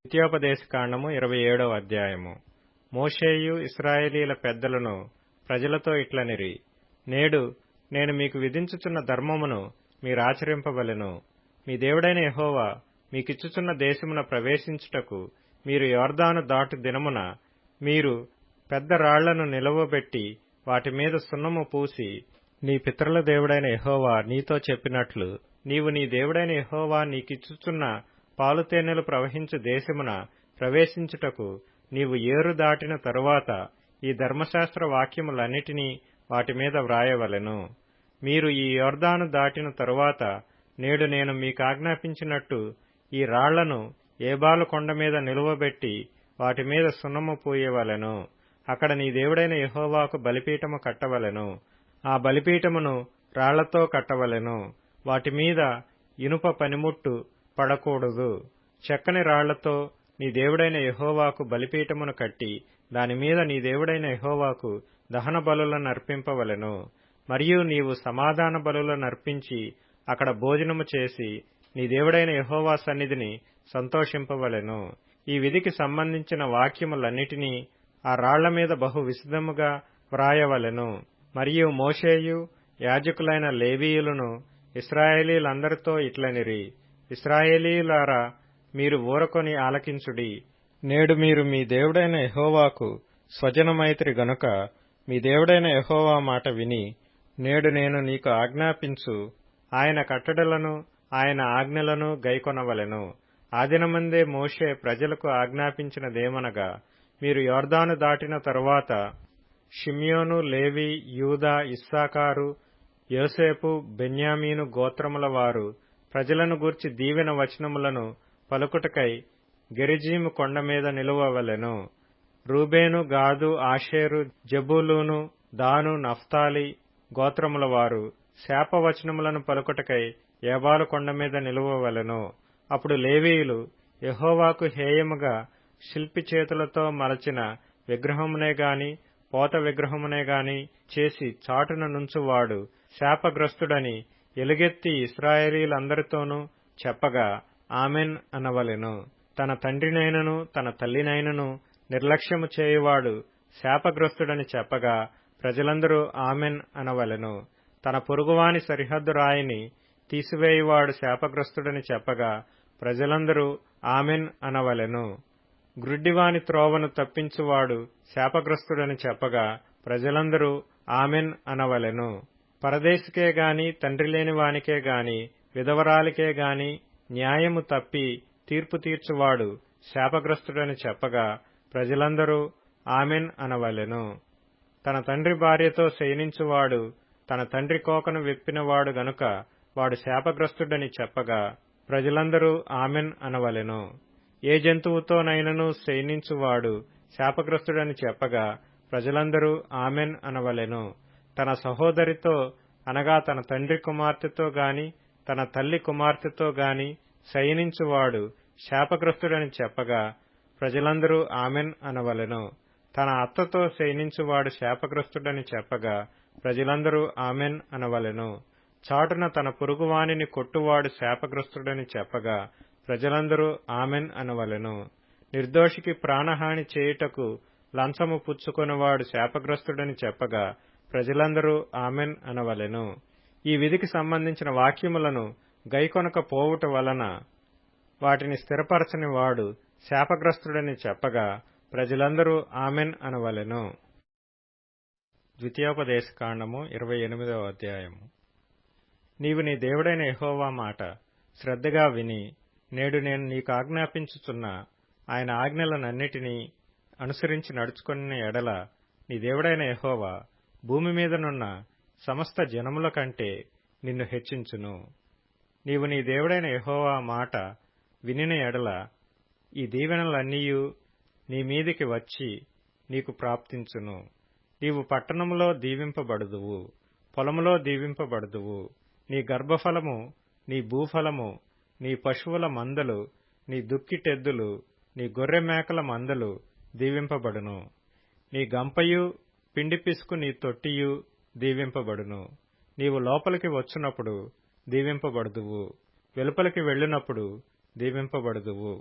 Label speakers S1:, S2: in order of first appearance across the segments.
S1: ద్వితీయోపదేశకాండము 27వ అధ్యాయము. మోషేయు ఇశ్రాయేలీయుల పెద్దలను ప్రజలతో ఇట్లనిరి, నేడు నేను మీకు విధించుచున్న ధర్మమును మీరాచరింపవలెను. మీ దేవుడైన యెహోవా మీకిచ్చుచున్న దేశమున ప్రవేశించుటకు మీరు యొర్దాను దాటు దినమున మీరు పెద్ద రాళ్లను నిలువబెట్టి వాటి మీద సున్నము పూసి, నీ పితరుల దేవుడైన యెహోవా నీతో చెప్పినట్లు నీవు నీ దేవుడైన యెహోవా నీకిచ్చుచున్న పాలుతేనెలు ప్రవహించు దేశమున ప్రవేశించుటకు నీవు ఏరు దాటిన తరువాత ఈ ధర్మశాస్త్ర వాక్యములన్నిటినీ వాటి మీద వ్రాయవలెను. మీరు ఈ యొర్దాను దాటిన తరువాత నేడు నేను మీకాజ్ఞాపించినట్టు ఈ రాళ్లను ఏబాలు కొండ మీద నిలువబెట్టి వాటి మీద సున్నము పూయవలెను. అక్కడ నీ దేవుడైన యెహోవాకు బలిపీఠము కట్టవలెను. ఆ బలిపీఠమును రాళ్లతో కట్టవలెను. వాటి మీద ఇనుప పనిముట్టు పడకూడదు. చెక్కని రాళ్లతో నీ దేవుడైన యెహోవాకు బలిపీఠమును కట్టి దానిమీద నీ దేవుడైన యెహోవాకు దహన బలులను అర్పింపవలెను. మరియు నీవు సమాధాన బలులను అర్పించి అక్కడ భోజనము చేసి నీ దేవుడైన యెహోవా సన్నిధిని సంతోషింపవలెను. ఈ విధికి సంబంధించిన వాక్యములన్నిటినీ ఆ రాళ్ల మీద బహు విశదముగా వ్రాయవలెను. మరియు మోషేయు యాజకులైన లేవీయులను ఇశ్రాయేలీయులందరితో ఇట్లనిరి, ఇశ్రాయేలీయులారా, మీరు ఊరకొని ఆలకించుడి. నేడు మీరు మీ దేవుడైన యెహోవాకు స్వజనమైతిరి గనుక మీ దేవుడైన యెహోవా మాట విని నేడు నేను నీకు ఆజ్ఞాపించు ఆయన కట్టడలను ఆయన ఆజ్ఞలను గైకొనవలెను. ఆ దినమందే మోషే ప్రజలకు ఆజ్ఞాపించినదేమనగా, మీరు యొర్దాను దాటిన తరువాత షిమ్యోను, లేవి, యూదా, ఇస్సాకారు, యోసేపు, బెన్యామీను గోత్రముల వారు ప్రజలను గూర్చి దీవెన వచనములను పలుకుటకై గెరిజీము కొండ మీద నిలువవలెను. రూబేను, గాదు, ఆషేరు, జెబూలూను, దాను, నఫ్తాలి గోత్రముల వారు శాపవచనములను పలుకుటకై ఏబాలు కొండ మీద నిలువవలెను. అప్పుడు లేవీయులు యెహోవాకు హేయముగా శిల్పి చేతులతో మలచిన విగ్రహమునే గాని పోత విగ్రహమునే గాని చేసి చాటున నుంచువాడు శాపగ్రస్తుడని ఎలుగెత్తి ఇశ్రాయేలీయులందరితోనూ చెప్పగా ఆమెన్ అనవలెను. తన తండ్రినైనను తన తల్లినైనను నిర్లక్ష్యము చేయువాడు శాపగ్రస్తుడని చెప్పగా ప్రజలందరూ ఆమెన్ అనవలెను. తన పొరుగువాని సరిహద్దు రాయిని తీసివేయువాడు శాపగ్రస్తుడని చెప్పగా ప్రజలందరూ ఆమెన్ అనవలెను. గ్రుడ్డివాని త్రోవను తప్పించువాడు శాపగ్రస్తుడని చెప్పగా ప్రజలందరూ ఆమెన్ అనవలెను. పరదేశికే గాని తండ్రి లేని వానికే గాని విధవరాలికే గాని న్యాయము తప్పి తీర్పు తీర్చువాడు శాపగ్రస్తుడని చెప్పగా ప్రజలందరూ ఆమెన్ అనవలెను. తన తండ్రి భార్యతో శయనించువాడు తన తండ్రి కోకను విప్పినవాడు గనుక వాడు శాపగ్రస్తుడని చెప్పగా ప్రజలందరూ ఆమెన్ అనవలెను. ఏ జంతువుతోనైనను శయనించువాడు శాపగ్రస్తుడని చెప్పగా ప్రజలందరూ ఆమెన్ అనవలెను. తన సహోదరితో అనగా తన తండ్రి కుమార్తెతో గాని తన తల్లి కుమార్తెతో గాని శయనించువాడు శాపగ్రస్తుడని చెప్పగా ప్రజలందరూ ఆమెన్ అనవలెను. తన అత్తతో శయనించువాడు శాపగ్రస్తుడని చెప్పగా ప్రజలందరూ ఆమెన్ అనవలెను. చాటున తన పొరుగువానిని కొట్టువాడు శాపగ్రస్తుడని చెప్పగా ప్రజలందరూ ఆమెన్ అనవలెను. నిర్దోషికి ప్రాణహాని చేయుటకు లంచము పుచ్చుకొనివాడు శాపగ్రస్తుడని చెప్పగా ప్రజలందరూ ఆమెన్ అనవలెను. ఈ విధికి సంబంధించిన వాక్యములను గైకొనక పోవుట వలన వాటిని స్థిరపరచని వాడు శాపగ్రస్తుడని చెప్పగా ప్రజలందరూ ఆమెన్ అనవలెను. ద్వితీయోపదేశకాండము 28వ అధ్యాయము. నీవు నీ దేవుడైన యెహోవా మాట శ్రద్ధగా విని నేడు నేను నీకు ఆజ్ఞాపించుచున్న ఆయన ఆజ్ఞలనన్నిటినీ అనుసరించి నడుచుకున్న ఎడల నీ దేవుడైన యెహోవా భూమి మీదనున్న సమస్త జనముల కంటే నిన్ను హెచ్చించును. నీవు నీ దేవుడైన యెహోవా మాట వినిన ఎడల ఈ దీవెనలన్నీయు నీ మీదికి వచ్చి నీకు ప్రాప్తించును. నీవు పట్టణములో దీవింపబడుదువు, పొలములో దీవింపబడుదువు. నీ గర్భఫలము, నీ భూఫలము, నీ పశువుల మందలు, నీ దుక్కిటెద్దులు, నీ గొర్రె మేకల మందలు దీవింపబడును. నీ గంపయు పిండి పిసుకు నీ తొట్టియు దీవింపబడును. నీవు లోపలికి వచ్చునప్పుడు దీవింపబడుదువు, వెలుపలికి వెళ్ళినప్పుడు దీవింపబడుదువు.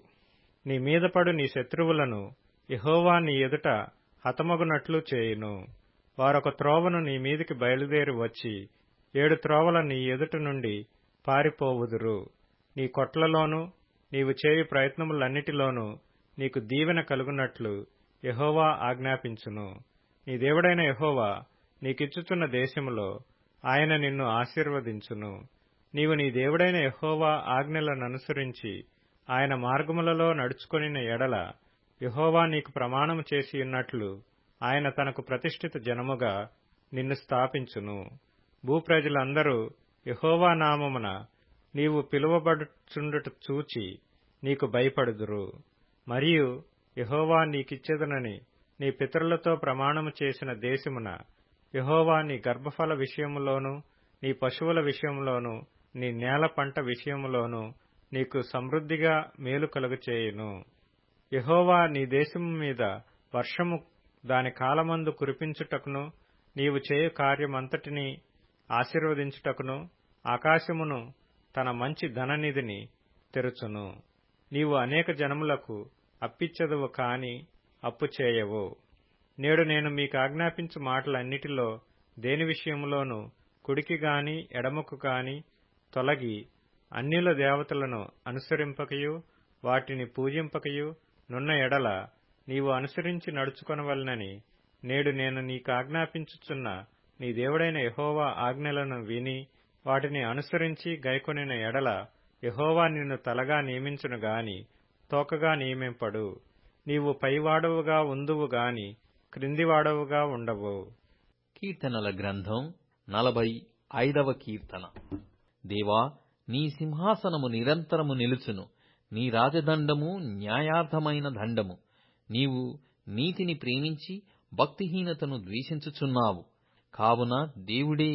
S1: నీ మీద పడు నీ శత్రువులను యెహోవా నీ ఎదుట హతమగునట్లు చేయును. వారొక త్రోవను నీ మీదికి బయలుదేరి వచ్చి 7 త్రోవల నీ ఎదుట నుండి పారిపోవుదురు. నీ కొట్లలోనూ నీవు చేయు ప్రయత్నములన్నిటిలోనూ నీకు దీవెన కలుగునట్లు యెహోవా ఆజ్ఞాపించును. నీ దేవుడైన యెహోవా నీకిచ్చుచున్న దేశములో ఆయన నిన్ను ఆశీర్వదించును. నీవు నీ దేవుడైన యెహోవా ఆజ్ఞలననుసరించి ఆయన మార్గములలో నడుచుకొనిన ఎడల యెహోవా నీకు ప్రమాణము చేసియున్నట్లు ఆయన తనకు ప్రతిష్ఠిత జనముగా నిన్ను స్థాపించును. భూప్రజలందరూ యెహోవా నామమున నీవు పిలువబడుచుండుట చూచి నీకు భయపడుదురు. మరియు యెహోవా నీకిచ్చెదనని నీ పితరులతో ప్రమాణము చేసిన దేశమున యెహోవా నీ గర్భఫల విషయములోనూ నీ పశువుల విషయములోనూ నీ నేల పంట విషయములోనూ నీకు సమృద్ధిగా మేలు కలుగచేయును. యెహోవా నీ దేశము మీద వర్షము దాని కాలమందు కురిపించుటకును నీవు చేయు కార్యమంతటినీ ఆశీర్వదించుటకును ఆకాశమును తన మంచి ధననిధిని తెరుచును. నీవు అనేక జనములకు అప్పిచ్చెదవు కాని అప్పు చేయవు. నేడు నేను మీకాజ్ఞాపించు మాటలన్నిటిలో దేని విషయములోనూ కుడికి గాని ఎడమకు గాని తొలగి అన్యుల దేవతలను అనుసరింపకయు వాటిని పూజింపకయు నున్న ఎడల నీవు అనుసరించి నడుచుకొనవలెనని నేడు నేను నీకాజ్ఞాపించుచున్న నీ దేవుడైన యెహోవా ఆజ్ఞలను విని వాటిని అనుసరించి గైకొనిన ఎడల యెహోవా నిన్ను తలగా నియమించును గాని తోకగా నియమింపడు. నీవు పైవాడవుగా ఉందువు గాని క్రిందివాడవుగా ఉండవు.
S2: కీర్తనల గ్రంథం 45వ కీర్తన. దేవా, నీ సింహాసనము నిరంతరము నిలుచును. నీ రాజదండము న్యాయార్థమైన దండము. నీవు నీతిని ప్రేమించి భక్తిహీనతను ద్వేషించుచున్నావు. కావున దేవుడే,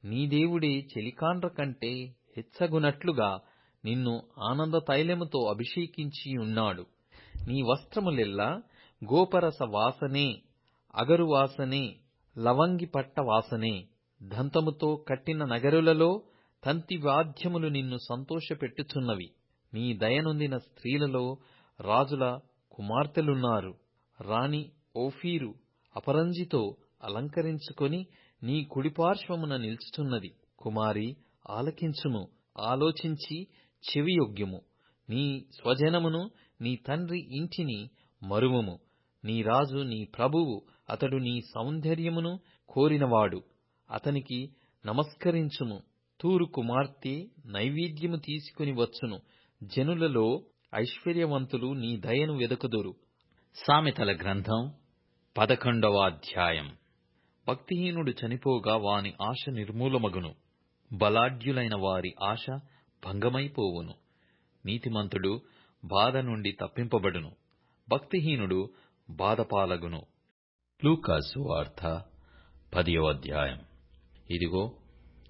S2: నీ దేవుడే చెలికాండ్ర కంటే హెచ్చగునట్లుగా నిన్ను ఆనంద తైలముతో అభిషేకించి ఉన్నాడు. నీ వస్త్రములెల్లా గోపరస వాసనే, అగరు వాసనే, లవంగి పట్ట వాసనే. దంతముతో కట్టిన నగరులలో తంతి వాద్యములు నిన్ను సంతోషపెట్టుచున్నవి. నీ దయనొందిన స్త్రీలలో రాజుల కుమార్తెలున్నారు. రాణి ఓఫీరు అపరంజితో అలంకరించుకొని నీ కుడిపార్శ్వమున నిల్చుచున్నది. కుమారి, ఆలకించుము, ఆలోచించి చెవియొగ్గుము. నీ స్వజనమును నీ తండ్రి ఇంటిని మరువము. నీ రాజు నీ ప్రభువు, అతడు నీ సౌందర్యమును కోరినవాడు. అతనికి నమస్కరించుము. తూరు కుమార్తె నైవేద్యము తీసుకుని వచ్చును. జనులలో ఐశ్వర్యవంతులు నీ దయను వెదకుదురు. సామెతల గ్రంథం 11వ అధ్యాయం. భక్తిహీనుడు చనిపోగా వాని ఆశ నిర్మూలమగును. బలాఢ్యులైన వారి ఆశ భంగమైపోవును. నీతిమంతుడు బాధ నుండి తప్పింపబడును. భక్తిహీనుడు బాధపాలగును. లూకాసు వార్త 10వ అధ్యాయం. ఇదిగో,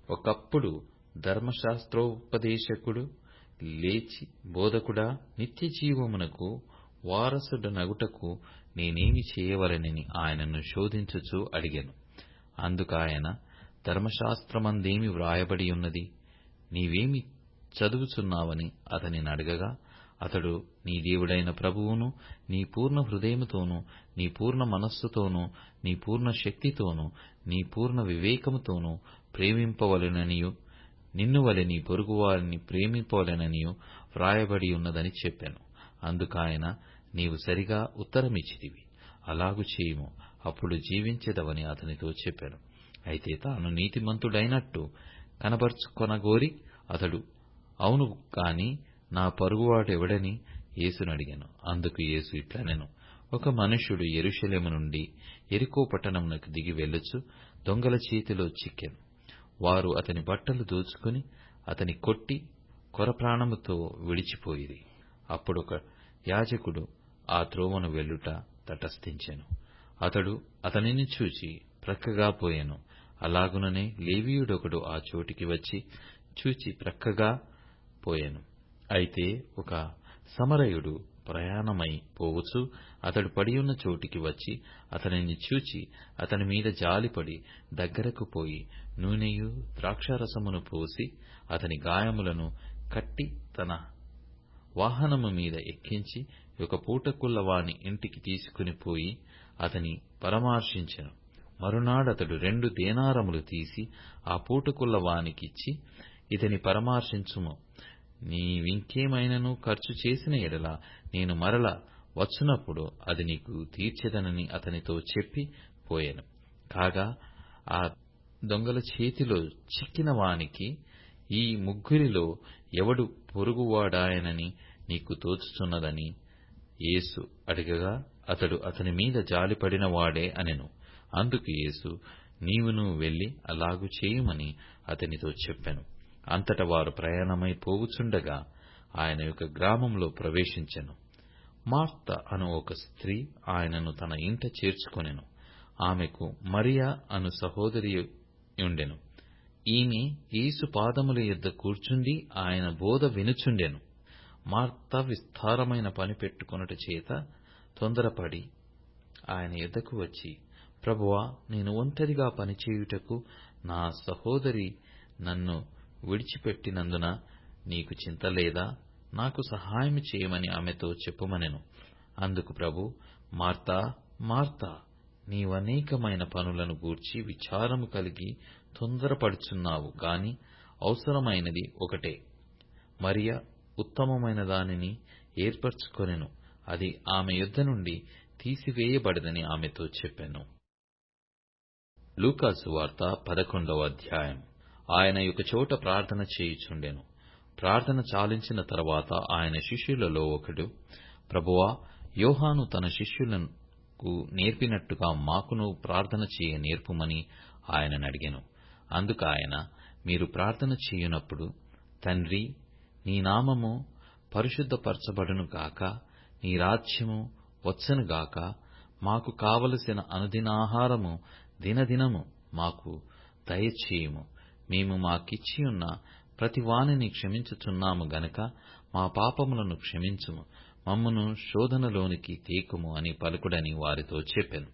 S2: ఒకప్పుడు ధర్మశాస్త్రోపదేశకుడు లేచి, బోధకుడా, నిత్య జీవమునకు వారసుడనగుటకు నేనేమి చేయవలెనని ఆయనను శోధించుచు అడిగెను. అందుకాయన, ధర్మశాస్త్రమందేమి వ్రాయబడి ఉన్నది, నీవేమి చదువుచున్నావని అతనిని అడగగా, అతడు, నీ దేవుడైన ప్రభువును నీ పూర్ణ హృదయముతోనూ, నీ పూర్ణ మనస్సుతోనూ, నీ పూర్ణ శక్తితోనూ, నీ పూర్ణ వివేకముతోనూ ప్రేమింపవలెననియు, నిన్ను వలె నీ పొరుగువారిని ప్రేమింపవలెననియు వ్రాయబడి ఉన్నదని చెప్పాను. అందుకాయన, నీవు సరిగా ఉత్తరమిచ్చితివి, అలాగు చేయుము, అప్పుడు జీవించెదవని అతనితో చెప్పాను. అయితే తాను నీతిమంతుడైనట్టు కనబరుచుకొనగోరి అతడు, అవును కాని నా పొరుగువాడెవడని యేసునడిగాను. అందుకు యేసు ఇట్లనెను, ఒక మనుష్యుడు యెరూషలేము నుండి యెరికో పట్టణమునకు దిగి వెళ్ళుచు దొంగల చేతిలో చిక్కెను. వారు అతని బట్టలు దోచుకుని అతని కొట్టి కొరప్రాణముతో విడిచిపోయిరి. అప్పుడొక యాజకుడు ఆ త్రోవను వెళ్ళుట తటస్థించెను. అతడు అతనిని చూచి ప్రక్కగా పోయెను. అలాగుననే లేవీయుడొకడు ఆ చోటికి వచ్చి చూచి ప్రక్కగా పోయెను. అయితే ఒక సమరయుడు ప్రయాణమై పోవుచు అతడు పడియున్న చోటికి వచ్చి అతనిని చూచి అతని మీద జాలిపడి దగ్గరకు పోయి నూనెయు ద్రాక్షారసమును పోసి అతని గాయములను కట్టి తన వాహనము మీద ఎక్కించి ఒక పూటకుళ్ళ వాని ఇంటికి తీసుకుని పోయి అతని పరామర్శించెను. మరునాడతడు 2 దేనారములు తీసి ఆ పూటకుళ్ళ వానికిచ్చి, ఇతని పరామర్శించుము, నీవింకేమైనను ఖర్చు చేసిన ఎడల నేను మరల వచ్చునప్పుడు అది నీకు తీర్చెదనని అతనితో చెప్పి పోయెను. కాగా ఆ దొంగల చేతిలో చిక్కిన వానికి, ఈ ముగ్గురిలో ఎవడు పొరుగువాడాయనని నీకు తోచుచున్నదని యేసు అడగగా, అతడు అతని మీద జాలిపడిన వాడే అనెను. అందుకు యేసు, నీవును వెళ్లి అలాగు చేయుమని అతనితో చెప్పెను. అంతట వారు ప్రయాణమై పోవుచుండగా ఆయన ఒక గ్రామంలో ప్రవేశించెను. మార్త అను ఒక స్త్రీ ఆయనను తన ఇంట చేర్చుకొనెను. ఆమెకు మరియ అను సహోదరియుండెను. ఈమె యేసు పాదముల యొద్ద కూర్చుండి ఆయన బోధ వినుచుండెను. మార్త విస్తారమైన పని పెట్టుకొనుట చేత తొందరపడి ఆయన యొద్దకు వచ్చి, ప్రభువా, నేను ఒంటరిగా పనిచేయుటకు నా సహోదరి నన్ను విడిచిపెట్టినందున నీకు చింతలేదా? నాకు సహాయం చేయమని ఆమెతో చెప్పుమనెను. అందుకు ప్రభు, మార్తా మార్తా, నీవనేకమైన పనులను గూర్చి విచారము కలిగి తొందరపడుచున్నావు గాని అవసరమైనది ఒకటే. మరియ ఉత్తమమైన దానిని ఏర్పరచుకొనెను, అది ఆమె యొద్ద నుండి తీసివేయబడదని ఆమెతో చెప్పెను. లూకాసు వార్త 11వ అధ్యాయం. ఆయన ఒక చోట ప్రార్థన చేయుచుండెను. ప్రార్థన చాలించిన తరువాత ఆయన శిష్యులలో ఒకడు, ప్రభువా, యోహాను తన శిష్యులకు నేర్పినట్టుగా మాకును ప్రార్థన చేయ నేర్పుమని ఆయననడిగెను. అందుకాయన, మీరు ప్రార్థన చేయునప్పుడు, తండ్రి, నీ నామము పరిశుద్ధపరచబడును గాక, నీ రాజ్యము వచ్చును గాక, మాకు కావలసిన అనుదినాహారము దినదినము మాకు దయచేయుము. మేము మాకిచ్చియున్న ప్రతి వానిని క్షమించుచున్నాము గనక మా పాపములను క్షమించుము, మమ్మును శోధనలోనికి తేకుము అని పలుకుడని వారితో చెప్పెను.